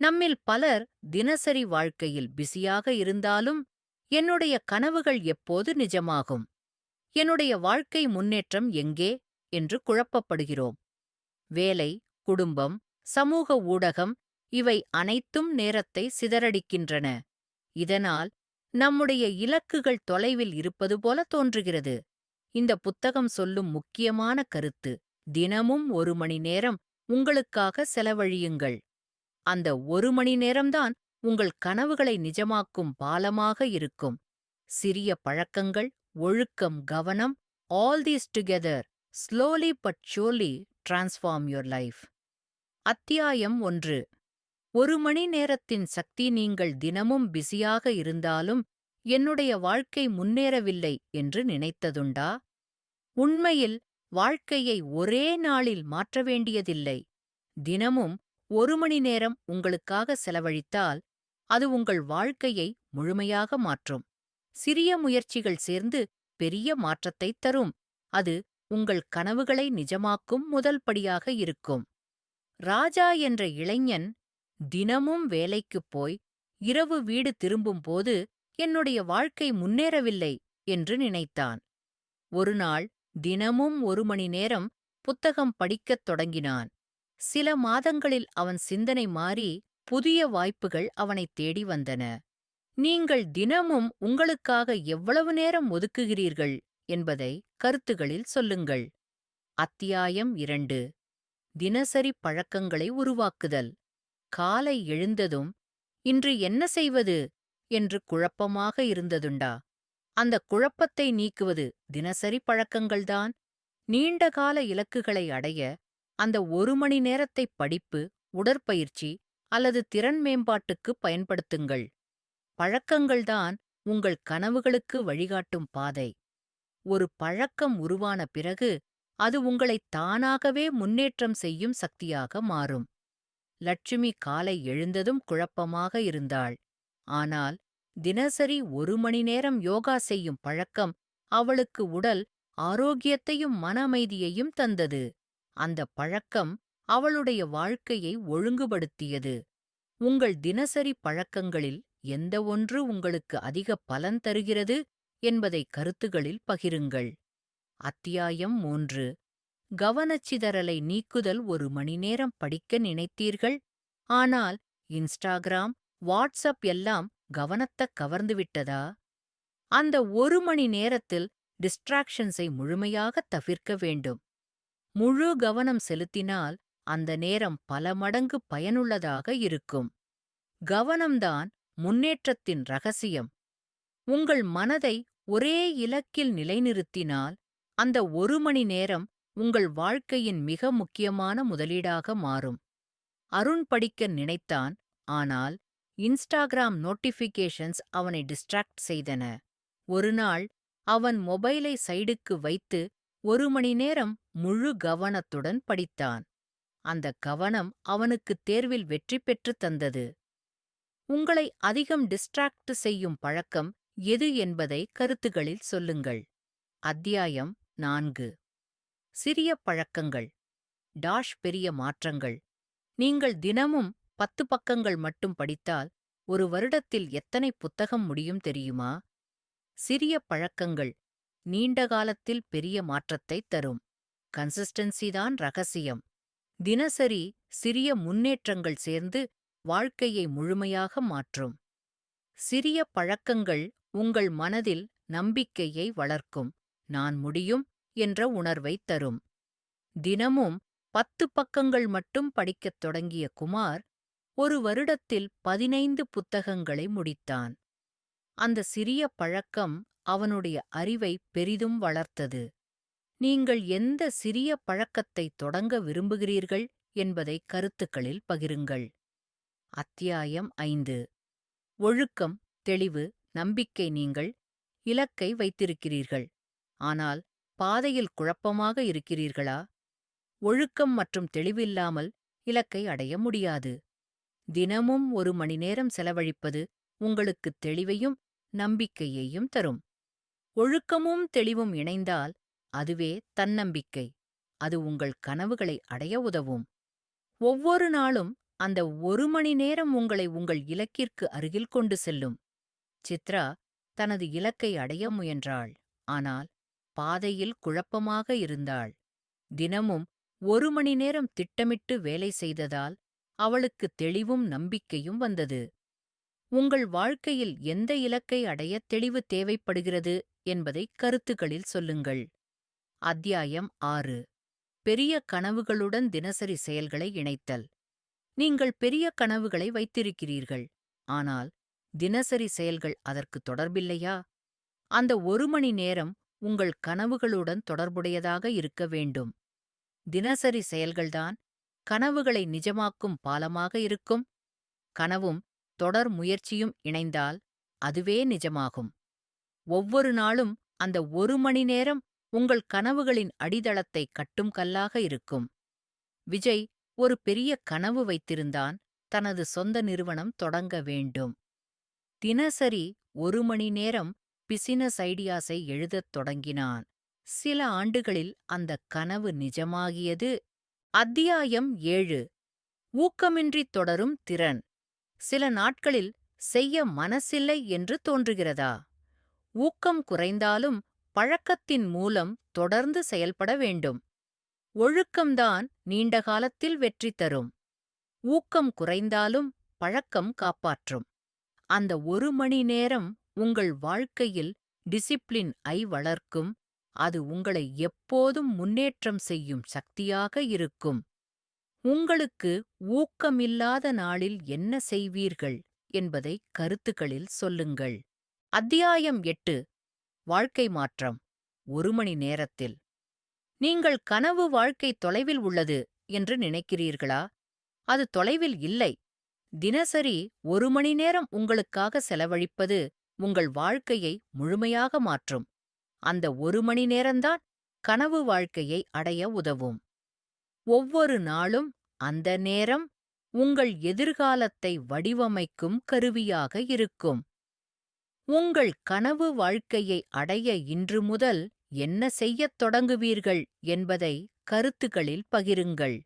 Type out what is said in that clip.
நம்மில் பலர் தினசரி வாழ்க்கையில் பிஸியாக இருந்தாலும், என்னுடைய கனவுகள் எப்போது நிஜமாகும்? என்னுடைய வாழ்க்கை முன்னேற்றம் எங்கே என்று குழப்பப்படுகிறோம். வேலை, குடும்பம், சமூக ஊடகம் இவை அனைத்தும் நேரத்தை சிதறடிக்கின்றன. இதனால் நம்முடைய இலக்குகள் தொலைவில் இருப்பது போல தோன்றுகிறது. இந்த புத்தகம் சொல்லும் முக்கியமான கருத்து: தினமும் 1 மணி நேரம் உங்களுக்காக செலவழியுங்கள். அந்த 1 மணி நேரம்தான் உங்கள் கனவுகளை நிஜமாக்கும் பாலமாக இருக்கும். சிறிய பழக்கங்கள், ஒழுக்கம், கவனம், all these together slowly but surely transform your life. அத்தியாயம் 1. 1 மணி நேரத்தின் சக்தி. நீங்கள் தினமும் பிஸியாக இருந்தாலும் என்னுடைய வாழ்க்கை முன்னேறவில்லை என்று நினைத்ததுண்டா? உண்மையில் வாழ்க்கையை ஒரே நாளில் மாற்ற வேண்டியதில்லை. தினமும் 1 மணி நேரம் உங்களுக்காக செலவழித்தால் அது உங்கள் வாழ்க்கையை முழுமையாக மாற்றும். சிறிய முயற்சிகள் சேர்ந்து பெரிய மாற்றத்தைத் தரும். அது உங்கள் கனவுகளை நிஜமாக்கும் முதல் படியாக இருக்கும். ராஜா என்ற இளைஞன் தினமும் வேலைக்குப் போய் இரவு வீடு திரும்பும்போது என்னுடைய வாழ்க்கை முன்னேறவில்லை என்று நினைத்தான். ஒருநாள் தினமும் 1 மணி நேரம் புத்தகம் படிக்கத் தொடங்கினான். சில மாதங்களில் அவன் சிந்தனை மாறி புதிய வாய்ப்புகள் அவனைத் தேடி வந்தன. நீங்கள் தினமும் உங்களுக்காக எவ்வளவு நேரம் ஒதுக்குகிறீர்கள் என்பதை கருத்துகளில் சொல்லுங்கள். அத்தியாயம் 2. தினசரி பழக்கங்களை உருவாக்குதல். காலை எழுந்ததும் இன்று என்ன செய்வது என்று குழப்பமாக இருந்ததுண்டா? அந்த குழப்பத்தை நீக்குவது தினசரி பழக்கங்கள்தான். நீண்டகால இலக்குகளை அடைய அந்த 1 மணி நேரத்தை படிப்பு, உடற்பயிற்சி அல்லது திறன் மேம்பாட்டுக்கு பயன்படுத்துங்கள். பழக்கங்கள்தான் உங்கள் கனவுகளுக்கு வழிகாட்டும் பாதை. ஒரு பழக்கம் உருவான பிறகு அது உங்களை தானாகவே முன்னேற்றம் செய்யும் சக்தியாக மாறும். லட்சுமி காலை எழுந்ததும் குழப்பமாக இருந்தாள். ஆனால் தினசரி 1 மணி நேரம் யோகா செய்யும் பழக்கம் அவளுக்கு உடல் ஆரோக்கியத்தையும் மன அமைதியையும் தந்தது. அந்த பழக்கம் அவளுடைய வாழ்க்கையை ஒழுங்குபடுத்தியது. உங்கள் தினசரி பழக்கங்களில் எந்த ஒன்று உங்களுக்கு அதிக பலன் தருகிறது என்பதை கருத்துகளில் பகிருங்கள். அத்தியாயம் 3. கவனச்சிதறலை நீக்குதல். 1 மணி நேரம் படிக்க நினைத்தீர்கள், ஆனால் இன்ஸ்டாகிராம், வாட்ஸ்அப் எல்லாம் கவனத்தைக் கவர்ந்துவிட்டதா? அந்த 1 மணி நேரத்தில் டிஸ்ட்ராக்ஷன்ஸை முழுமையாக தவிர்க்க வேண்டும். முழு கவனம் செலுத்தினால் அந்த நேரம் பல மடங்கு பயனுள்ளதாக இருக்கும். கவனம்தான் முன்னேற்றத்தின் ரகசியம். உங்கள் மனதை ஒரே இலக்கில் நிலைநிறுத்தினால் அந்த 1 மணி நேரம் உங்கள் வாழ்க்கையின் மிக முக்கியமான முதலீடாக மாறும். அருண் படிக்க நினைத்தான், ஆனால் இன்ஸ்டாகிராம் நோட்டிஃபிகேஷன்ஸ் அவனை டிஸ்ட்ராக்ட் செய்தன. ஒருநாள் அவன் மொபைலை சைடுக்கு வைத்து 1 மணி நேரம் முழு கவனத்துடன் படித்தான். அந்த கவனம் அவனுக்கு தேர்வில் வெற்றி பெற்றுத் தந்தது. உங்களை அதிகம் டிஸ்ட்ராக்ட் செய்யும் பழக்கம் எது என்பதை கருத்துகளில் சொல்லுங்கள். அத்தியாயம் 4. சிறிய பழக்கங்கள் பெரிய மாற்றங்கள். நீங்கள் தினமும் 10 பக்கங்கள் மட்டும் படித்தால் 1 வருடத்தில் எத்தனை புத்தகம் முடியும் தெரியுமா? சிறிய பழக்கங்கள் நீண்ட காலத்தில் பெரிய மாற்றத்தைத் தரும். கன்சிஸ்டன்சி தான் ரகசியம். தினசரி சிறிய முன்னேற்றங்கள் சேர்ந்து வாழ்க்கையை முழுமையாக மாற்றும். சிறிய பழக்கங்கள் உங்கள் மனதில் நம்பிக்கையை வளர்க்கும். நான் முடியும் என்ற உணர்வைத் தரும். தினமும் 10 பக்கங்கள் மட்டும் படிக்கத் தொடங்கிய குமார் 1 வருடத்தில் 15 புத்தகங்களை முடித்தான். அந்த சிறிய பழக்கம் அவனுடைய அறிவை பெரிதும் வளர்த்தது. நீங்கள் எந்த சிறிய பழக்கத்தை தொடங்க விரும்புகிறீர்கள் என்பதை கருத்துக்களில் பகிருங்கள். அத்தியாயம் 5. ஒழுக்கம், தெளிவு, நம்பிக்கை. நீங்கள் இலக்கை வைத்திருக்கிறீர்கள், ஆனால் பாதையில் குழப்பமாக இருக்கிறீர்களா? ஒழுக்கம் மற்றும் தெளிவில்லாமல் இலக்கை அடைய முடியாது. தினமும் 1 மணி நேரம் செலவழிப்பது உங்களுக்கு தெளிவையும் நம்பிக்கையையும் தரும். ஒழுக்கமும் தெளிவும் இணைந்தால் அதுவே தன்னம்பிக்கை. அது உங்கள் கனவுகளை அடைய உதவும். ஒவ்வொரு நாளும் அந்த 1 மணி நேரம் உங்களை உங்கள் இலக்கிற்கு அருகில் கொண்டு செல்லும். சித்ரா தனது இலக்கை அடைய முயன்றாள். ஆனால் பாதையில் குழப்பமாக இருந்தாள். தினமும் 1 மணி நேரம் திட்டமிட்டு வேலை செய்ததால் அவளுக்கு தெளிவும் நம்பிக்கையும் வந்தது. உங்கள் வாழ்க்கையில் எந்த இலக்கை அடைய தெளிவு தேவைப்படுகிறது என்பதை கருத்துகளில் சொல்லுங்கள். அத்தியாயம் 6. பெரிய கனவுகளுடன் தினசரி செயல்களை இணைத்தல். நீங்கள் பெரிய கனவுகளை வைத்திருக்கிறீர்கள், ஆனால் தினசரி செயல்கள் அதற்கு தொடர்பில்லையா? அந்த 1 மணி நேரம் உங்கள் கனவுகளுடன் தொடர்புடையதாக இருக்க வேண்டும். தினசரி செயல்கள்தான் கனவுகளை நிஜமாக்கும் பாலமாக இருக்கும். கனவும் தொடர் முயற்சியும் இணைந்தால் அதுவே நிஜமாகும். ஒவ்வொரு நாளும் அந்த 1 மணி நேரம் உங்கள் கனவுகளின் அடித்தளத்தை கட்டும் கல்லாக இருக்கும். விஜய் ஒரு பெரிய கனவு வைத்திருந்தான், தனது சொந்த நிறுவனம் தொடங்க வேண்டும். தினசரி 1 மணி நேரம் பிசினஸ் ஐடியாஸை எழுதத் தொடங்கினான். சில ஆண்டுகளில் அந்த கனவு நிஜமாகியது. அத்தியாயம் 7. ஊக்கமின்றி தொடரும் திறன். சில நாட்களில் செய்ய மனசில்லை என்று தோன்றுகிறதா? ஊக்கம் குறைந்தாலும் பழக்கத்தின் மூலம் தொடர்ந்து செயல்பட வேண்டும். ஒழுக்கம்தான் நீண்ட காலத்தில் வெற்றி தரும். ஊக்கம் குறைந்தாலும் பழக்கம் காப்பாற்றும். அந்த 1 மணி நேரம் உங்கள் வாழ்க்கையில் டிசிப்ளின் ஐ வளர்க்கும். அது உங்களை எப்போதும் முன்னேற்றம் செய்யும் சக்தியாக இருக்கும். உங்களுக்கு ஊக்கமில்லாத நாளில் என்ன செய்வீர்கள் என்பதை கருத்துகளில் சொல்லுங்கள். அத்தியாயம் 8. வாழ்க்கை மாற்றம் 1 மணி நேரத்தில். நீங்கள் கனவு வாழ்க்கை தொலைவில் உள்ளது என்று நினைக்கிறீர்களா? அது தொலைவில் இல்லை. தினசரி 1 மணி நேரம் உங்களுக்காக செலவழிப்பது உங்கள் வாழ்க்கையை முழுமையாக மாற்றும். அந்த 1 மணி நேரம்தான் கனவு வாழ்க்கையை அடைய உதவும். ஒவ்வொரு நாளும் அந்த நேரம் உங்கள் எதிர்காலத்தை வடிவமைக்கும் கருவியாக இருக்கும். உங்கள் கனவு வாழ்க்கையை அடைய இன்று முதல் என்ன செய்யத் தொடங்குவீர்கள் என்பதை கருத்துகளில் பகிருங்கள்.